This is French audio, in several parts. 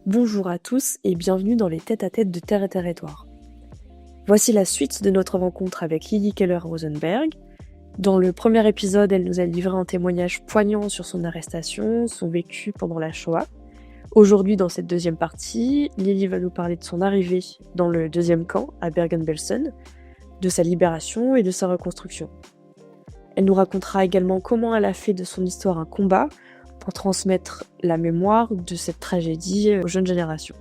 Bonjour à tous et bienvenue dans les tête-à-tête de Terre et Territoire. Voici la suite de notre rencontre avec Lily Keller-Rosenberg. Dans le premier épisode, elle nous a livré un témoignage poignant sur son arrestation, son vécu pendant la Shoah. Aujourd'hui, dans cette deuxième partie, Lily va nous parler de son arrivée dans le deuxième camp, à Bergen-Belsen, de sa libération et de sa reconstruction. Elle nous racontera également comment elle a fait de son histoire un combat pour transmettre la mémoire de cette tragédie aux jeunes générations.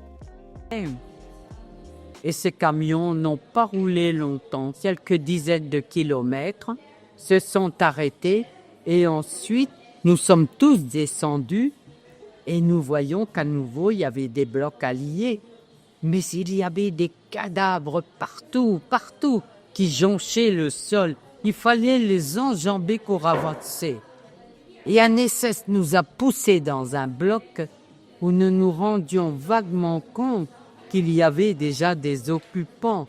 Et ces camions n'ont pas roulé longtemps, quelques dizaines de kilomètres, se sont arrêtés et ensuite nous sommes tous descendus et nous voyons qu'à nouveau il y avait des blocs alliés. Mais il y avait des cadavres partout qui jonchaient le sol. Il fallait les enjamber pour avancer. Et un SS nous a poussés dans un bloc où nous nous rendions vaguement compte qu'il y avait déjà des occupants.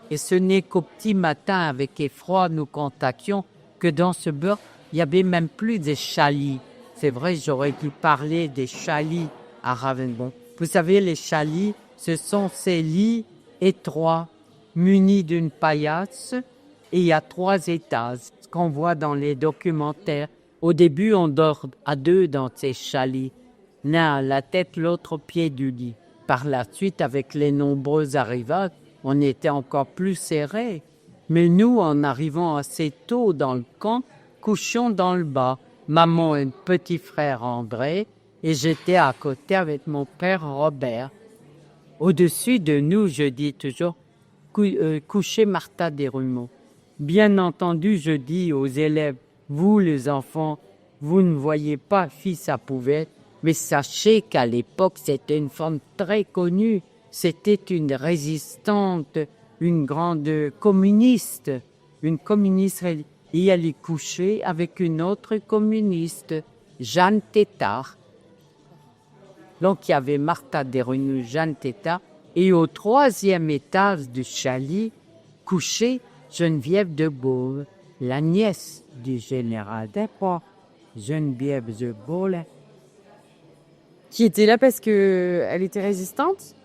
Et ce n'est qu'au petit matin, avec effroi, nous constations que dans ce bloc, il n'y avait même plus des chalits. C'est vrai, j'aurais dû parler des chalits à Ravensbrück. Vous savez, les chalits, ce sont ces lits étroits, munis d'une paillasse, et il y a 3 étages, ce qu'on voit dans les documentaires. Au début, on dort à 2 dans ces chalits, l'un à la tête, l'autre au pied du lit. Par la suite, avec les nombreux arrivages, on était encore plus serrés. Mais nous, en arrivant assez tôt dans le camp, couchions dans le bas. Maman et petit frère André, et j'étais à côté avec mon père Robert. Au-dessus de nous, je dis toujours, couchez Martha Desrumaux. Bien entendu, je dis aux élèves, vous les enfants, vous ne voyez pas fils à pouvette, mais sachez qu'à l'époque, c'était une femme très connue. C'était une résistante, une grande communiste, une communiste. Et elle est couchée avec une autre communiste, Jeanne Tétart. Donc il y avait Martha Desrumaux, Jeanne Tétart, et au 3e étage du chalet, couchée Geneviève de Gaulle, la nièce du général Desport, Geneviève de Gaulle. Qui était là parce qu'elle était résistante?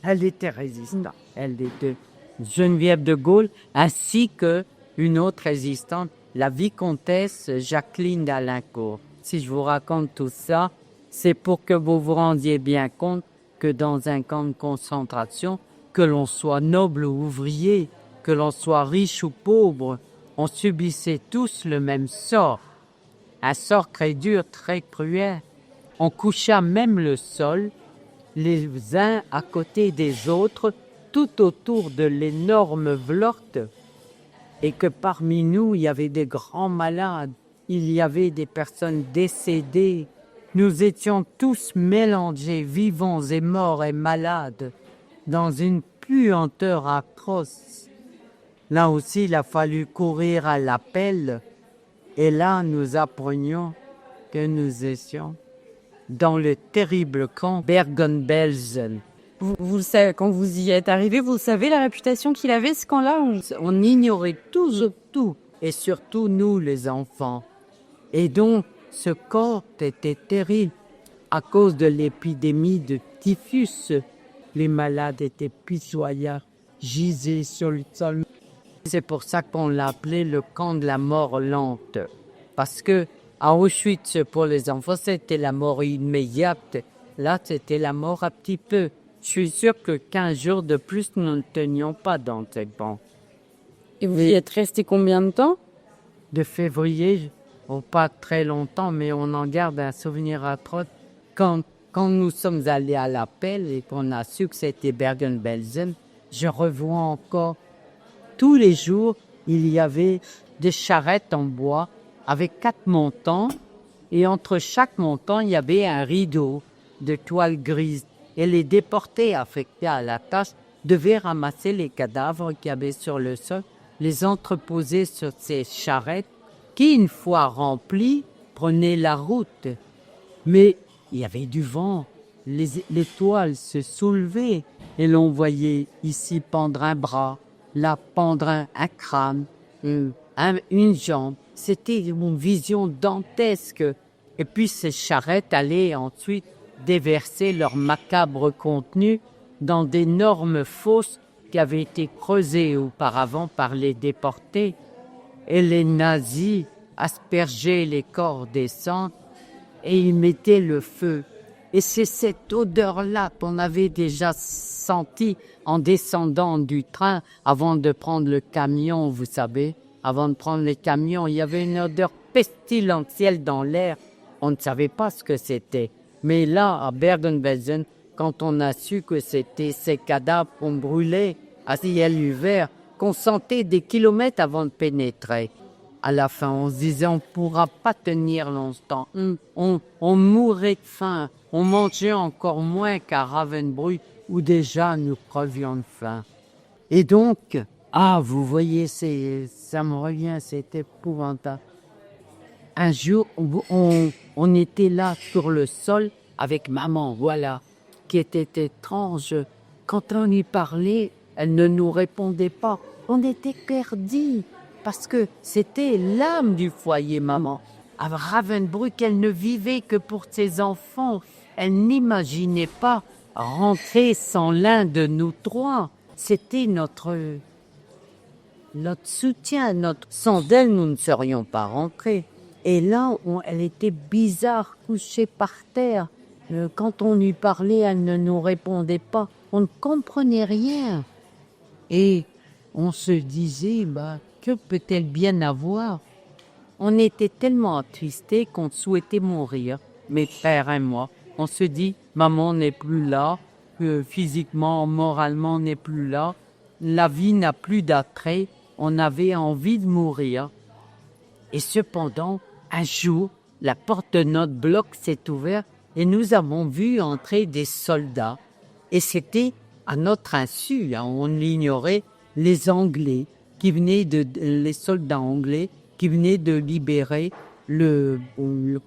Elle était résistante. Elle était Geneviève de Gaulle, ainsi qu'une autre résistante, la vicomtesse Jacqueline d'Alincourt. Si je vous raconte tout ça, c'est pour que vous vous rendiez bien compte que dans un camp de concentration, que l'on soit noble ou ouvrier, que l'on soit riche ou pauvre, on subissait tous le même sort. Un sort très dur, très cruel. On coucha même le sol, les uns à côté des autres, tout autour de l'énorme vlorte, et que parmi nous, il y avait des grands malades, il y avait des personnes décédées. Nous étions tous mélangés, vivants et morts et malades, dans une puanteur atroce. Là aussi, il a fallu courir à l'appel, et là, nous apprenions que nous étions dans le terrible camp Bergen-Belsen. Vous le savez, quand vous y êtes arrivé, vous savez la réputation qu'il avait, ce camp-là? On ignorait tout, et surtout nous, les enfants. Et donc, ce camp était terrible à cause de l'épidémie de typhus. Les malades étaient pitoyables, gisaient sur le sol. C'est pour ça qu'on l'a appelé le camp de la mort lente. Parce que à Auschwitz, pour les enfants, c'était la mort immédiate. Là, c'était la mort un petit peu. Je suis sûr que 15 jours de plus, nous ne tenions pas dans ce camp. Et vous y êtes resté combien de temps? De février, pas très longtemps, mais on en garde un souvenir atroce. Quand nous sommes allés à l'appel et qu'on a su que c'était Bergen-Belsen, je revois encore. Tous les jours, il y avait des charrettes en bois avec 4 montants, et entre chaque montant, il y avait un rideau de toile grise. Et les déportés affectés à la tâche devaient ramasser les cadavres qu'il y avait sur le sol, les entreposer sur ces charrettes qui, une fois remplies, prenaient la route. Mais il y avait du vent, les toiles se soulevaient et l'on voyait ici pendre un bras, là pendre un crâne, une jambe. C'était une vision dantesque. Et puis ces charrettes allaient ensuite déverser leur macabre contenu dans d'énormes fosses qui avaient été creusées auparavant par les déportés. Et les nazis aspergeaient les corps des cendres et y mettaient le feu. Et c'est cette odeur-là qu'on avait déjà sentie en descendant du train avant de prendre le camion, vous savez. Avant de prendre le camion, il y avait une odeur pestilentielle dans l'air. On ne savait pas ce que c'était. Mais là, à Bergen-Belsen, quand on a su que c'était ces cadavres qu'on brûlait à ciel ouvert, qu'on sentait des kilomètres avant de pénétrer. À la fin, on se disait, on ne pourra pas tenir longtemps. On mourrait de faim. On mangeait encore moins qu'à Ravensbrück, où déjà nous crevions de faim. Et donc, vous voyez, ça me revient, c'est épouvantable. Un jour, on était là sur le sol avec maman, voilà, qui était étrange. Quand on y parlait, elle ne nous répondait pas. On était perdus. Parce que c'était l'âme du foyer, maman. À Ravensbrück, elle ne vivait que pour ses enfants. Elle n'imaginait pas rentrer sans l'un de nous trois. C'était notre soutien, sans elle, nous ne serions pas rentrés. Et là, elle était bizarre, couchée par terre. Quand on lui parlait, elle ne nous répondait pas. On ne comprenait rien. Et on se disait, que peut-elle bien avoir? On était tellement attristés qu'on souhaitait mourir, mes frères et moi. On se dit, maman n'est plus là, physiquement, moralement n'est plus là, la vie n'a plus d'attrait, on avait envie de mourir. Et cependant, un jour, la porte de notre bloc s'est ouverte et nous avons vu entrer des soldats. Et c'était à notre insu, on l'ignorait, les Anglais, les soldats anglais qui venaient de libérer le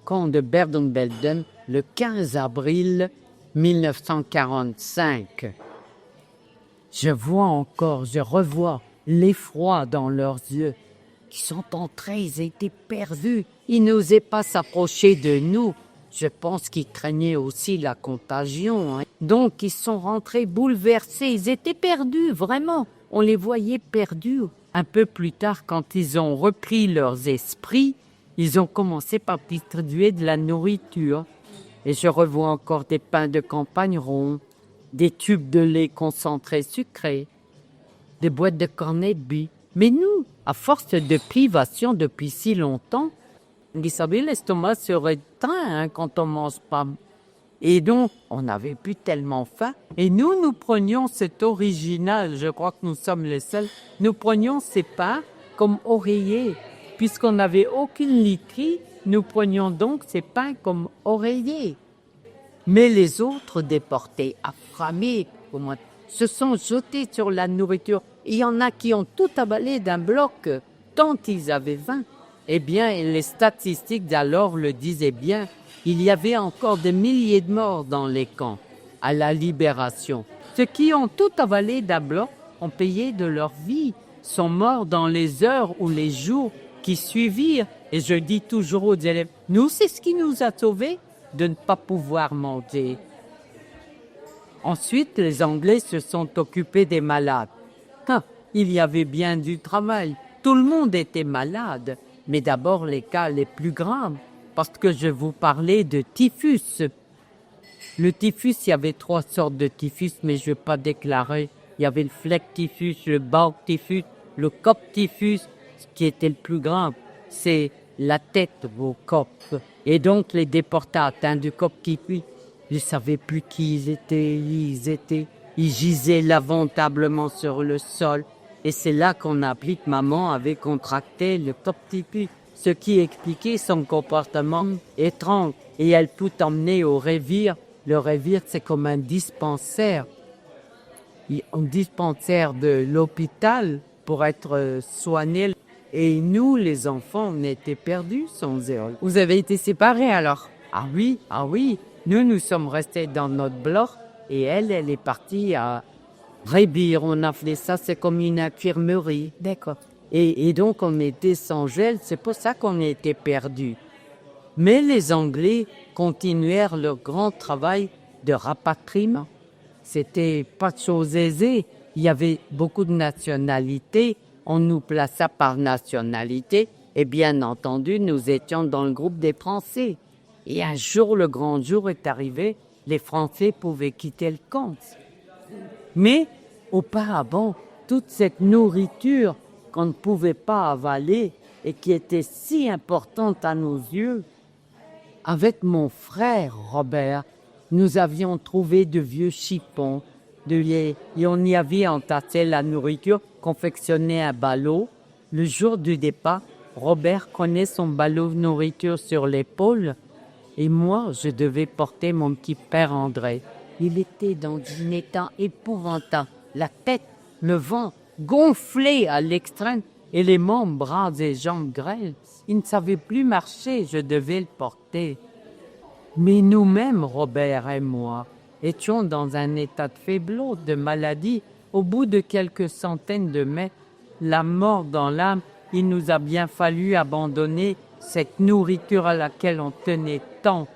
camp de Bergen-Belsen le 15 avril 1945. Je revois l'effroi dans leurs yeux. Ils sont entrés, ils étaient perdus. Ils n'osaient pas s'approcher de nous. Je pense qu'ils craignaient aussi la contagion. Donc, ils sont rentrés bouleversés. Ils étaient perdus, vraiment. On les voyait perdus. Un peu plus tard, quand ils ont repris leurs esprits, ils ont commencé par distribuer de la nourriture. Et je revois encore des pains de campagne ronds, des tubes de lait concentré sucré, des boîtes de cornets de billes. Mais nous, à force de privation depuis si longtemps, vous savez, l'estomac se rétreint quand on mange pas. Et donc, on n'avait plus tellement faim. Et nous prenions cet original, je crois que nous sommes les seuls, nous prenions ces pains comme oreillers. Puisqu'on n'avait aucune literie, nous prenions donc ces pains comme oreillers. Mais les autres déportés, affamés, se sont jetés sur la nourriture. Il y en a qui ont tout avalé d'un bloc, tant ils avaient faim. Eh bien, les statistiques d'alors le disaient bien. Il y avait encore des milliers de morts dans les camps à la libération. Ceux qui ont tout avalé d'un bloc ont payé de leur vie, sont morts dans les heures ou les jours qui suivirent. Et je dis toujours aux élèves, nous, c'est ce qui nous a sauvés de ne pas pouvoir manger. Ensuite, les Anglais se sont occupés des malades. Il y avait bien du travail. Tout le monde était malade. Mais d'abord, les cas les plus graves. Parce que je vous parlais de typhus. Le typhus, il y avait 3 sortes de typhus, mais je ne vais pas déclarer. Il y avait le fleck-typhus, le bauch-typhus, le cop-typhus. Ce qui était le plus grave, c'est la tête au cop. Et donc, les déportés atteints du cop-typhus, ils ne savaient plus qui ils étaient. Ils gisaient lamentablement sur le sol. Et c'est là qu'on a appris que maman avait contracté le cop-typhus. Ce qui expliquait son comportement étrange. Et elle tout emmenait au révire. Le révire, c'est comme un dispensaire. Un dispensaire de l'hôpital pour être soigné. Et nous, les enfants, on était perdus sans elle. Vous avez été séparés alors? Ah oui. Nous sommes restés dans notre bloc et elle est partie à Rébire. On a fait ça, c'est comme une infirmerie. D'accord. Et donc, on était sans gel, c'est pour ça qu'on était perdus. Mais les Anglais continuèrent leur grand travail de rapatriement. C'était pas de chose aisée. Il y avait beaucoup de nationalités. On nous plaça par nationalité. Et bien entendu, nous étions dans le groupe des Français. Et un jour, le grand jour est arrivé. Les Français pouvaient quitter le camp. Mais auparavant, toute cette nourriture qu'on ne pouvait pas avaler et qui était si importante à nos yeux, avec mon frère Robert, nous avions trouvé de vieux chipons, et on y avait entassé la nourriture, confectionné un ballot. Le jour du départ, Robert prenait son ballot de nourriture sur l'épaule et moi, je devais porter mon petit père André. Il était dans un état épouvantable, la tête, le ventre gonflé à l'extrême et les membres, bras et jambes grêles. Il ne savait plus marcher, je devais le porter. Mais nous-mêmes, Robert et moi, étions dans un état de faiblesse, de maladie. Au bout de quelques centaines de mètres, la mort dans l'âme, il nous a bien fallu abandonner cette nourriture à laquelle on tenait tant,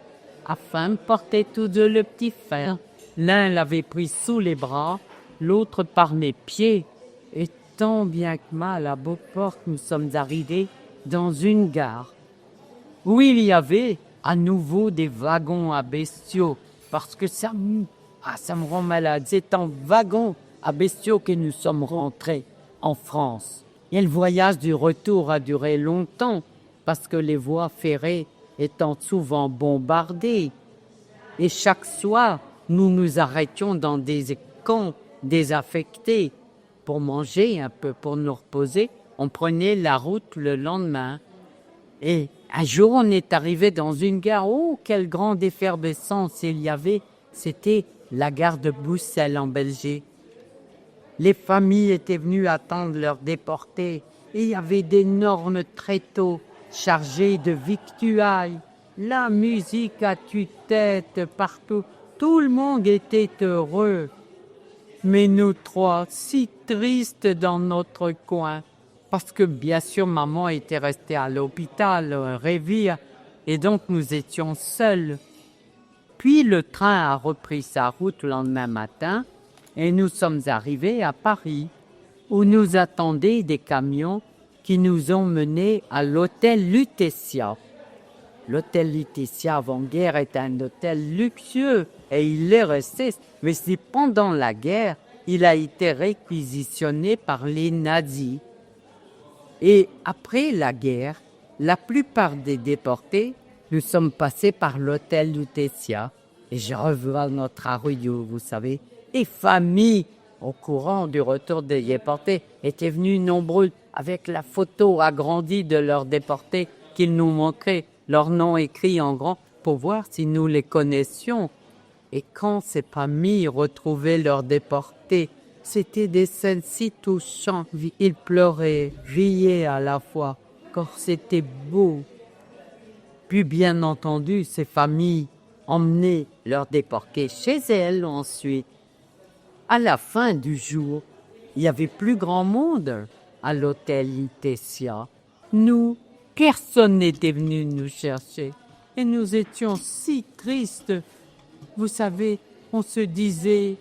afin de porter tous deux le petit frère. L'un l'avait pris sous les bras, l'autre par les pieds. Et tant bien que mal, à Beauport, nous sommes arrivés dans une gare où il y avait à nouveau des wagons à bestiaux, parce que ça me rend malade. C'est en wagon à bestiaux que nous sommes rentrés en France. Et le voyage du retour a duré longtemps, parce que les voies ferrées étant souvent bombardées. Et chaque soir, nous nous arrêtions dans des camps désaffectés pour manger un peu, pour nous reposer. On prenait la route le lendemain. Et un jour, on est arrivé dans une gare. Oh, quelle grande effervescence il y avait! C'était la gare de Bruxelles en Belgique. Les familles étaient venues attendre leurs déportés. Et il y avait d'énormes tréteaux chargés de victuailles. La musique à tue-tête partout. Tout le monde était heureux. Mais nous trois, si tristes dans notre coin, parce que bien sûr maman était restée à l'hôpital, Révire, et donc nous étions seuls. Puis le train a repris sa route le lendemain matin et nous sommes arrivés à Paris, où nous attendaient des camions qui nous ont menés à l'hôtel Lutetia. L'hôtel Lutetia avant-guerre est un hôtel luxueux et il est resté, mais c'est pendant la guerre, il a été réquisitionné par les nazis. Et après la guerre, la plupart des déportés, nous sommes passés par l'hôtel Lutetia. Et je revois notre Arroyo, vous savez. Les familles, au courant du retour des déportés, étaient venues nombreux avec la photo agrandie de leurs déportés qu'ils nous montraient, leurs noms écrits en grand, pour voir si nous les connaissions. Et quand ces familles retrouvaient leurs déportés, c'était des scènes si touchantes. Ils pleuraient, riaient à la fois, car c'était beau. Puis bien entendu, ces familles emmenaient leurs déportés chez elles ensuite. À la fin du jour, il y avait plus grand monde à l'hôtel Lutetia. Nous, personne n'était venu nous chercher. Et nous étions si tristes. Vous savez, on se disait,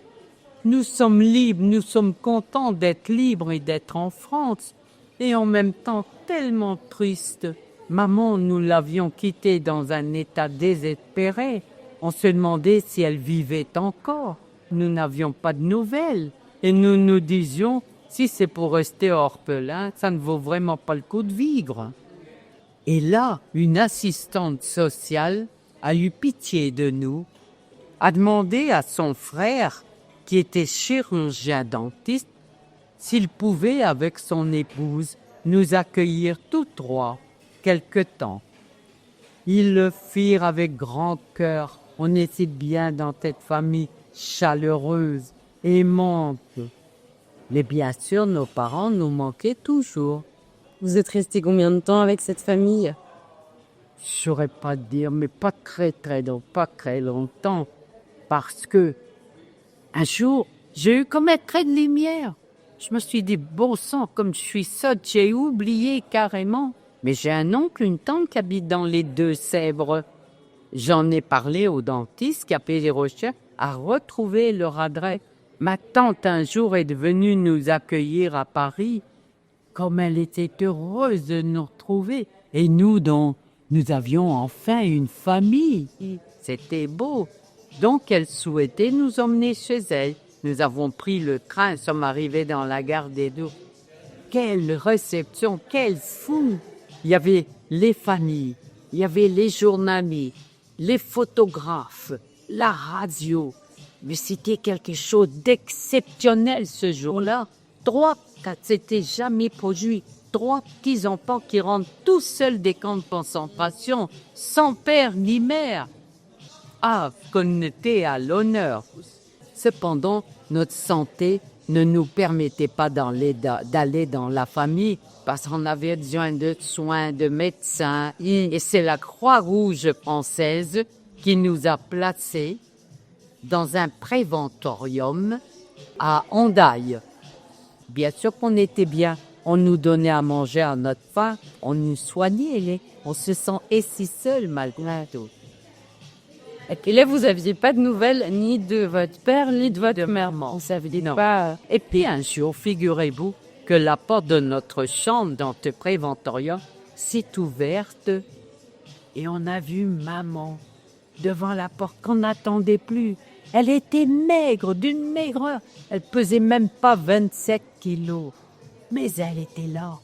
nous sommes libres, nous sommes contents d'être libres et d'être en France. Et en même temps, tellement tristes. Maman, nous l'avions quittée dans un état désespéré. On se demandait si elle vivait encore. Nous n'avions pas de nouvelles. Et nous nous disions, si c'est pour rester orphelin, ça ne vaut vraiment pas le coup de vivre. Et là, une assistante sociale a eu pitié de nous, a demandé à son frère, qui était chirurgien dentiste, s'il pouvait, avec son épouse, nous accueillir tous trois quelque temps. Ils le firent avec grand cœur. On était bien dans cette famille chaleureuse, aimante. Mais bien sûr, nos parents nous manquaient toujours. Vous êtes resté combien de temps avec cette famille? Je ne saurais pas dire, mais pas très longtemps. Parce que un jour, j'ai eu comme un trait de lumière. Je me suis dit, bon sang, comme je suis sotte, j'ai oublié carrément. Mais j'ai un oncle, une tante qui habitent dans les Deux-Sèvres. J'en ai parlé au dentiste qui a fait des recherches à retrouver leur adresse. Ma tante, un jour, est venue nous accueillir à Paris. Comme elle était heureuse de nous retrouver. Et nous, donc, nous avions enfin une famille. C'était beau. Donc, elle souhaitait nous emmener chez elle. Nous avons pris le train, sommes arrivés dans la gare des Dours. Quelle réception, quel fou! Il y avait les familles, il y avait les journalistes, les photographes, la radio. Mais c'était quelque chose d'exceptionnel ce jour-là. 3, 4, c'était jamais produit. 3 petits enfants qui rentrent tout seuls des camps de concentration, sans père ni mère. Ah, qu'on était à l'honneur. Cependant, notre santé ne nous permettait pas d'aller dans la famille parce qu'on avait besoin de soins, de médecins. Et c'est la Croix-Rouge française qui nous a placés dans un préventorium à Hendaye. Bien sûr qu'on était bien. On nous donnait à manger à notre faim. On nous soignait. On se sentait si seul malgré tout. Et là, vous aviez pas de nouvelles ni de votre père ni de votre mère. On savait pas. Et puis un jour, figurez-vous que la porte de notre chambre dans ce préventorium s'est ouverte et on a vu maman devant la porte qu'on n'attendait plus. Elle était maigre, d'une maigreur. Elle pesait même pas 27 kilos. Mais elle était là.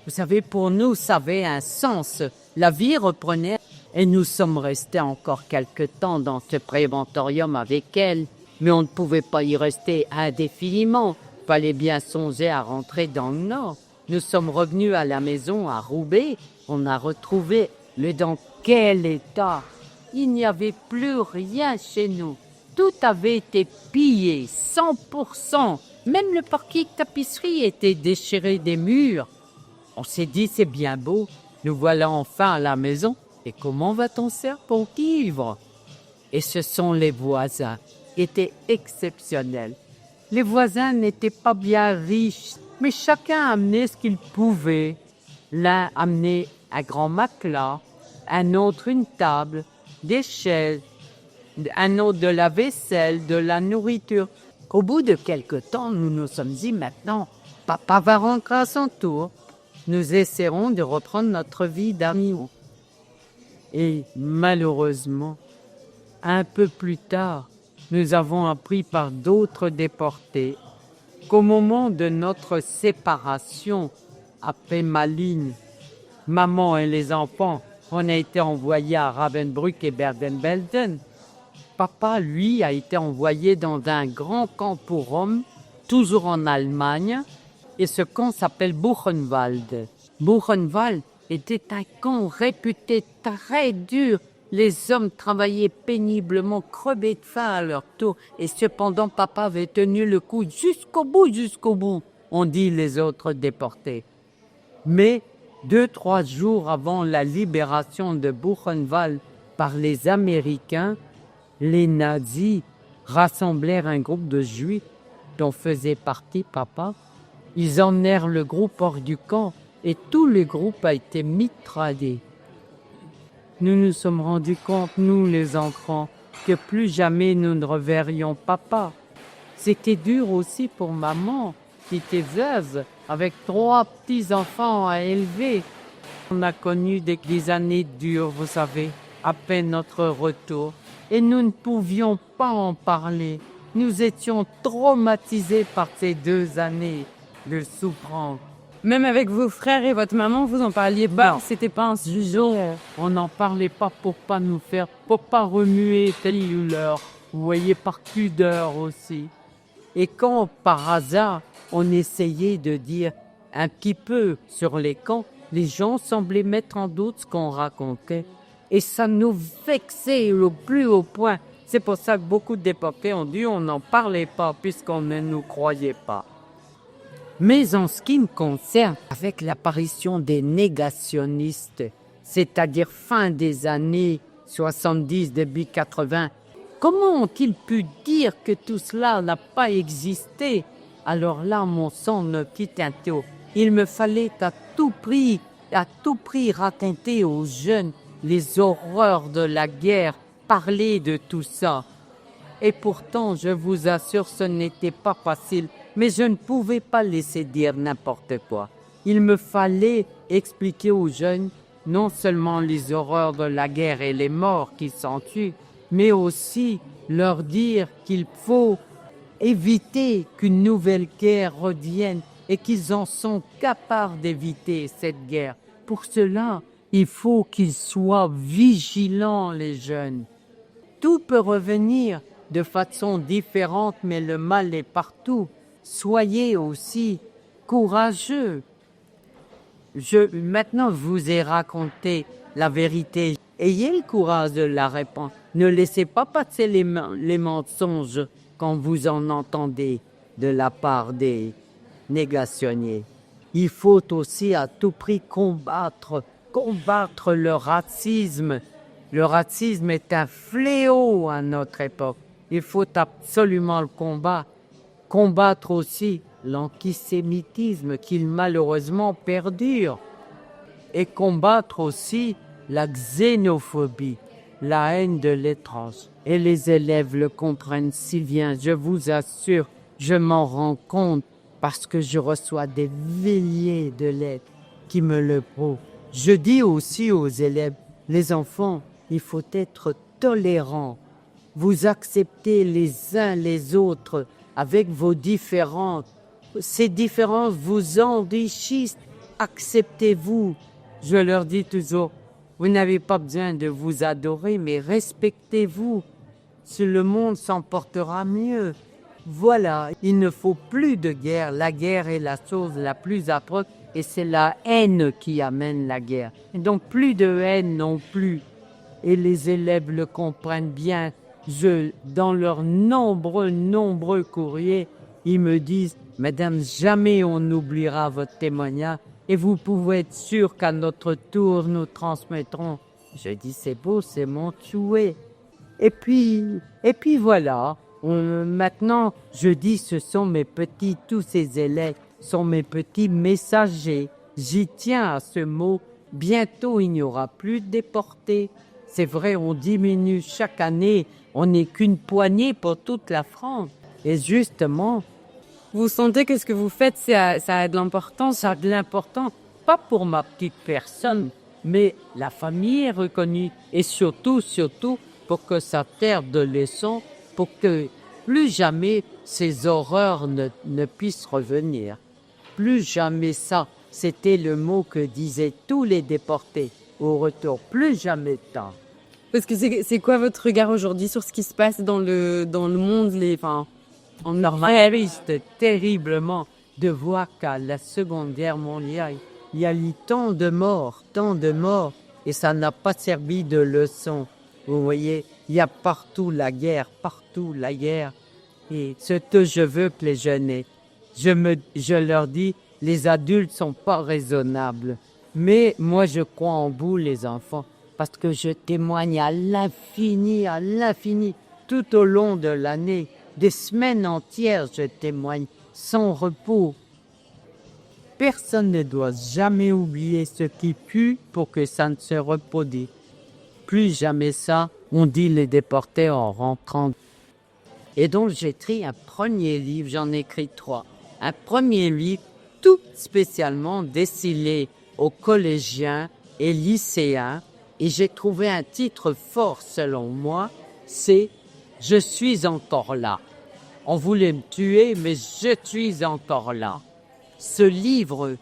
Vous savez, pour nous, ça avait un sens. La vie reprenait. Et nous sommes restés encore quelque temps dans ce préventorium avec elle. Mais on ne pouvait pas y rester indéfiniment. Il fallait bien songer à rentrer dans le Nord. Nous sommes revenus à la maison à Roubaix. On a retrouvé dans quel état. Il n'y avait plus rien chez nous. Tout avait été pillé, 100%. Même le parquet de tapisserie était déchiré des murs. On s'est dit, c'est bien beau. Nous voilà enfin à la maison. Et comment va-t-on faire pour vivre? Et ce sont les voisins qui étaient exceptionnels. Les voisins n'étaient pas bien riches, mais chacun amenait ce qu'il pouvait. L'un amenait un grand matelas, un autre une table, des chaises, un autre de la vaisselle, de la nourriture. Au bout de quelque temps, nous nous sommes dit maintenant, papa va rentrer à son tour. Nous essaierons de reprendre notre vie d'amis. Et malheureusement, un peu plus tard, nous avons appris par d'autres déportés qu'au moment de notre séparation, après Malines, maman et les enfants, on a été envoyés à Ravensbrück et Bergen-Belsen. Papa, lui, a été envoyé dans un grand camp pour hommes, toujours en Allemagne, et ce camp s'appelle Buchenwald. Buchenwald était un camp réputé très dur. Les hommes travaillaient péniblement, crevaient de faim à leur tour. Et cependant, papa avait tenu le coup jusqu'au bout, ont dit les autres déportés. Mais 2-3 jours avant la libération de Buchenwald par les Américains, les nazis rassemblèrent un groupe de juifs dont faisait partie papa. Ils emmenèrent le groupe hors du camp. Et tout le groupe a été mitraillé. Nous nous sommes rendus compte, nous les enfants, que plus jamais nous ne reverrions papa. C'était dur aussi pour maman, qui était veuve, avec 3 petits-enfants à élever. On a connu des années dures, vous savez, après notre retour. Et nous ne pouvions pas en parler. Nous étions traumatisés par ces 2 années de souffrance. Même avec vos frères et votre maman, vous en parliez pas. Non. C'était pas un sujet. On n'en parlait pas pour pas remuer telle douleur. Vous voyez, par pudeur aussi. Et quand, par hasard, on essayait de dire un petit peu sur les camps, les gens semblaient mettre en doute ce qu'on racontait. Et ça nous vexait au plus haut point. C'est pour ça que beaucoup de déportés ont dit on n'en parlait pas puisqu'on ne nous croyait pas. Mais en ce qui me concerne, avec l'apparition des négationnistes, c'est-à-dire fin des années 70, début 80, comment ont-ils pu dire que tout cela n'a pas existé? Alors là, mon sang ne petit Théo, il me fallait à tout prix à tout prix raconter aux jeunes les horreurs de la guerre, parler de tout ça. Et pourtant, je vous assure, ce n'était pas facile, mais je ne pouvais pas laisser dire n'importe quoi. Il me fallait expliquer aux jeunes non seulement les horreurs de la guerre et les morts qui s'ensuivent, mais aussi leur dire qu'il faut éviter qu'une nouvelle guerre revienne et qu'ils en sont capables d'éviter cette guerre. Pour cela, il faut qu'ils soient vigilants, les jeunes. Tout peut revenir de façon différente, mais le mal est partout. Soyez aussi courageux. Maintenant, je vous ai raconté la vérité. Ayez le courage de la répondre. Ne laissez pas passer les mensonges quand vous en entendez de la part des négationnistes. Il faut aussi à tout prix combattre le racisme. Le racisme est un fléau à notre époque. Il faut absolument le combattre. Combattre aussi l'antisémitisme qui malheureusement perdure. Et combattre aussi la xénophobie, la haine de l'étrange. Et les élèves le comprennent si bien, je vous assure, je m'en rends compte parce que je reçois des milliers de lettres qui me le prouvent. Je dis aussi aux élèves, les enfants, il faut être tolérant. Vous acceptez les uns les autres avec vos différences. Ces différences vous enrichissent. Acceptez-vous. Je leur dis toujours, vous n'avez pas besoin de vous adorer, mais respectez-vous. Si le monde s'en portera mieux. Voilà, il ne faut plus de guerre. La guerre est la chose la plus atroce et c'est la haine qui amène la guerre. Et donc plus de haine non plus. Et les élèves le comprennent bien. Dans leurs nombreux courriers, ils me disent « Madame, jamais on n'oubliera votre témoignage et vous pouvez être sûr qu'à notre tour, nous transmettrons. » Je dis « C'est beau, c'est mon souhait. » Et puis voilà. Maintenant, je dis ce sont mes petits, tous ces élèves sont mes petits messagers. J'y tiens à ce mot. Bientôt, il n'y aura plus de déportés. C'est vrai, on diminue chaque année. On n'est qu'une poignée pour toute la France. Et justement, Vous sentez que ce que vous faites, ça a de l'importance? ça a de l'importance, pas pour ma petite personne, mais la famille est reconnue. Et surtout, pour que ça serve de leçon, pour que plus jamais ces horreurs ne puissent revenir. Plus jamais ça. C'était le mot que disaient tous les déportés au retour. Plus jamais ça. Parce que c'est quoi votre regard aujourd'hui sur ce qui se passe dans le monde, en Norvège? Triste terriblement de voir qu'à la Seconde Guerre mondiale, il y a eu tant de morts, et ça n'a pas servi de leçon. Vous voyez, il y a partout la guerre. Et ce que je veux que les jeunes aient, je leur dis, les adultes sont pas raisonnables. Mais moi, je crois en vous, les enfants, parce que je témoigne à l'infini, tout au long de l'année. Des semaines entières, je témoigne, sans repos. Personne ne doit jamais oublier ce qui pue pour que ça ne se reproduise. Plus jamais ça, on dit les déportés en rentrant. Et donc j'ai écrit un premier livre, j'en ai écrit 3. Un premier livre tout spécialement destiné aux collégiens et lycéens. Et j'ai trouvé un titre fort selon moi, c'est « Je suis encore là ». On voulait me tuer, mais je suis encore là. Ce livre,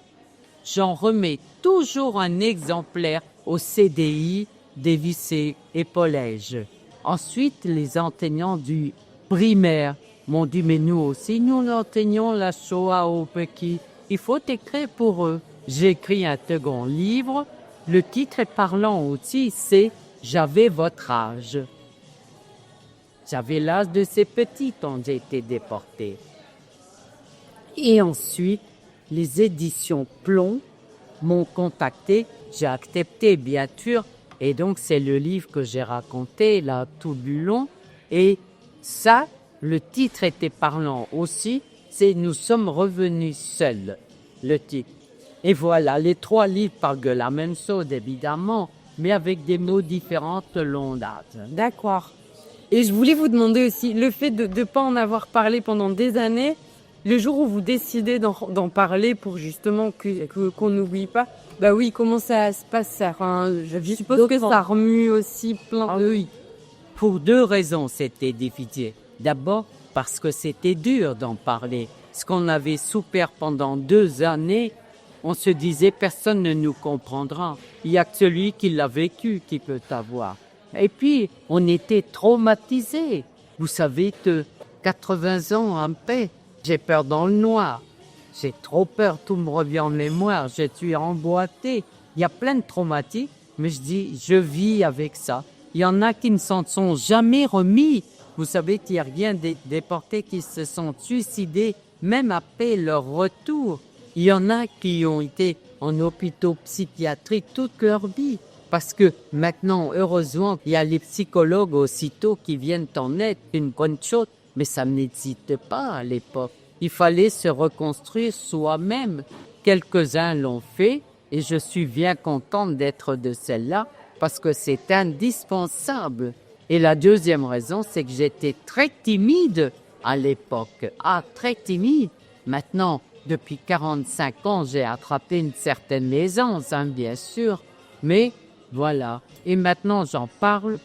j'en remets toujours un exemplaire au CDI des lycées et collèges. Ensuite, les enseignants du primaire m'ont dit « Mais nous aussi, nous enseignons la Shoah aux petits. Il faut écrire pour eux. » J'ai écrit un second livre. Le titre est parlant aussi, c'est « J'avais votre âge ». J'avais l'âge de ces petits quand j'ai été déporté. Et ensuite, les éditions Plomb m'ont contacté. J'ai accepté, bien sûr. Et donc, c'est le livre que j'ai raconté, là, tout du long. Et ça, le titre était parlant aussi. C'est « Nous sommes revenus seuls », le titre. Et voilà, les 3 livres parlent de la même chose, évidemment, mais avec des mots différents selon l'âge. D'accord. Et je voulais vous demander aussi, le fait de ne pas en avoir parlé pendant des années, le jour où vous décidez d'en parler pour justement qu'on n'oublie pas, bah oui, comment ça se passe ça? Enfin, je suppose que ça remue aussi plein Ah de... oui, pour 2 raisons, c'était difficile. D'abord, parce que c'était dur d'en parler. Ce qu'on avait souffert pendant 2 années, on se disait personne ne nous comprendra. Il y a que celui qui l'a vécu qui peut savoir. Et puis, on était traumatisés. Vous savez que 80 ans en paix, j'ai peur dans le noir. J'ai trop peur, tout me revient en mémoire. Je suis emboîté. Il y a plein de traumatismes, mais je dis, je vis avec ça. Il y en a qui ne s'en sont jamais remis. Vous savez qu'il y a rien des déportés qui se sont suicidés, même après leur retour. Il y en a qui ont été en hôpitaux psychiatriques toute leur vie. Parce que maintenant, heureusement, il y a les psychologues aussitôt qui viennent en aide, une bonne chose, mais ça n'existe pas à l'époque. Il fallait se reconstruire soi-même. Quelques-uns l'ont fait et je suis bien contente d'être de celle-là parce que c'est indispensable. Et la deuxième raison, c'est que j'étais très timide à l'époque. Ah, très timide. Maintenant, depuis 45 ans, j'ai attrapé une certaine aisance, bien sûr, mais voilà. Et maintenant, j'en parle.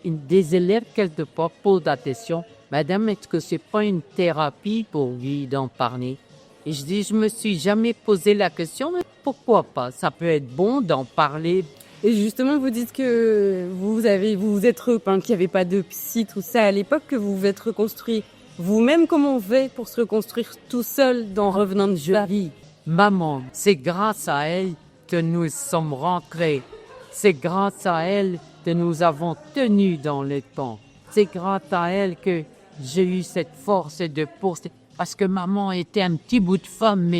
Des élèves, quelquefois, posent la question, Madame, est-ce que c'est pas une thérapie pour lui d'en parler? Et je dis, je me suis jamais posé la question, mais pourquoi pas? Ça peut être bon d'en parler. Et justement, vous dites que vous êtes qu'il n'y avait pas de psy, tout ça à l'époque, que vous vous êtes reconstruit. Vous-même, comment on fait pour se reconstruire tout seul en revenant de jeu? Maman, c'est grâce à elle que nous sommes rentrés. C'est grâce à elle que nous avons tenu dans le temps. C'est grâce à elle que j'ai eu cette force de poursuivre. Parce que maman était un petit bout de femme,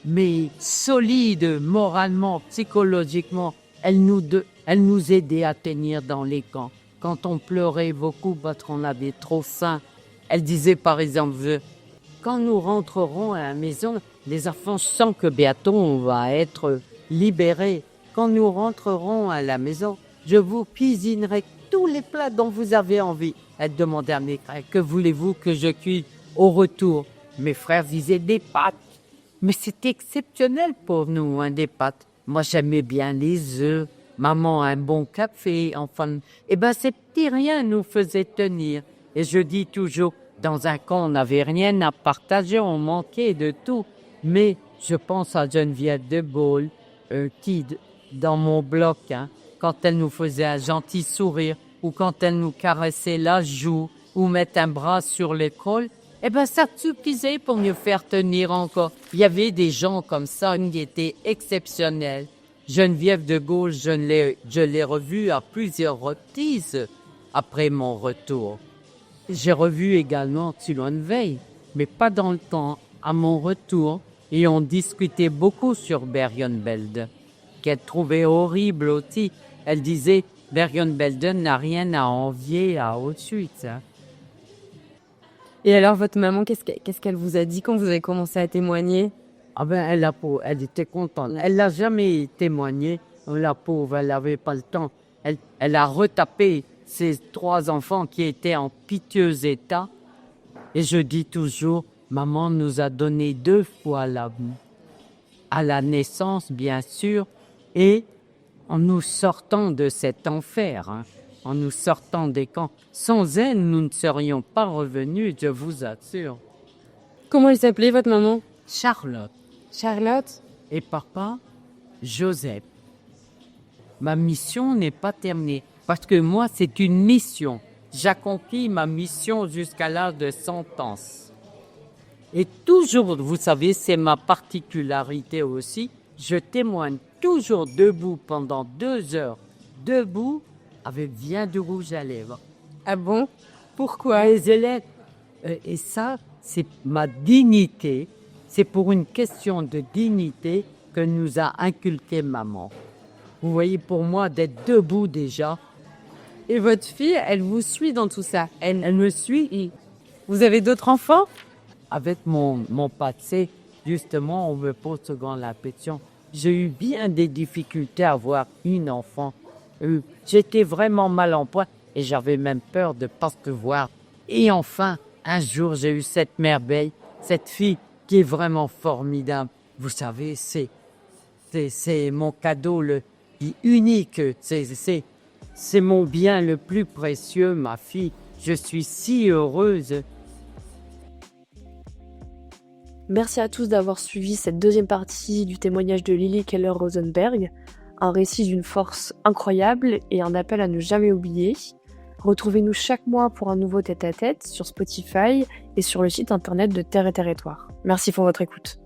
mais solide moralement, psychologiquement. Elle nous aidait à tenir dans les camps. Quand on pleurait beaucoup parce qu'on avait trop faim, elle disait par exemple, quand nous rentrerons à la maison, les enfants sentent que bientôt on va être libérés. Quand nous rentrerons à la maison, je vous cuisinerai tous les plats dont vous avez envie. Elle demandait à mes frères, que voulez-vous que je cuise au retour? Mes frères disaient des pâtes. Mais c'était exceptionnel pour nous, des pâtes. Moi, j'aimais bien les œufs. Maman, un bon café, enfin. Ces petits riens nous faisaient tenir. Et je dis toujours, dans un camp, on n'avait rien à partager, on manquait de tout. Mais je pense à Geneviève de Gaulle, qui, dans mon bloc, quand elle nous faisait un gentil sourire, ou quand elle nous caressait la joue, ou mettre un bras sur l'épaule, ça suffisait pour nous faire tenir encore. Il y avait des gens comme ça qui étaient exceptionnels. Geneviève de Gaulle, je l'ai revue à plusieurs reprises après mon retour. J'ai revu également Simone Veil, mais pas dans le temps, à mon retour, et on discutait beaucoup sur Bergen-Belsen, qu'elle trouvait horrible aussi. Elle disait, Bergen-Belsen n'a rien à envier à Auschwitz. Et alors, votre maman, qu'est-ce qu'elle vous a dit quand vous avez commencé à témoigner? Elle était contente. Elle n'a jamais témoigné. La pauvre, elle n'avait pas le temps. Elle a retapé ses 3 enfants qui étaient en piteux état. Et je dis toujours, maman nous a donné 2 fois la vie. À la naissance, bien sûr, et en nous sortant de cet enfer, en nous sortant des camps. Sans elle, nous ne serions pas revenus, je vous assure. Comment elle s'appelait, votre maman? Charlotte. Charlotte? Et papa, Joseph. Ma mission n'est pas terminée, parce que moi, c'est une mission. J'accomplis ma mission jusqu'à l'âge de 100 ans. Et toujours, vous savez, c'est ma particularité aussi, je témoigne toujours debout pendant 2 heures, debout avec bien du rouge à lèvres. Ah bon? Pourquoi? Les élèves, et ça, c'est ma dignité, c'est pour une question de dignité que nous a inculqué maman. Vous voyez, pour moi, d'être debout déjà. Et votre fille, elle vous suit dans tout ça? Elle me suit. Vous avez d'autres enfants? Avec mon passé, justement, on me pose souvent la question. J'ai eu bien des difficultés à avoir une enfant. J'étais vraiment mal en point et j'avais même peur de ne pas te voir. Et enfin, un jour, j'ai eu cette merveille, cette fille qui est vraiment formidable. Vous savez, c'est mon cadeau unique. C'est mon bien le plus précieux, ma fille. Je suis si heureuse. Merci à tous d'avoir suivi cette deuxième partie du témoignage de Lily Keller Rosenberg, un récit d'une force incroyable et un appel à ne jamais oublier. Retrouvez-nous chaque mois pour un nouveau tête-à-tête sur Spotify et sur le site internet de Terre et Territoire. Merci pour votre écoute.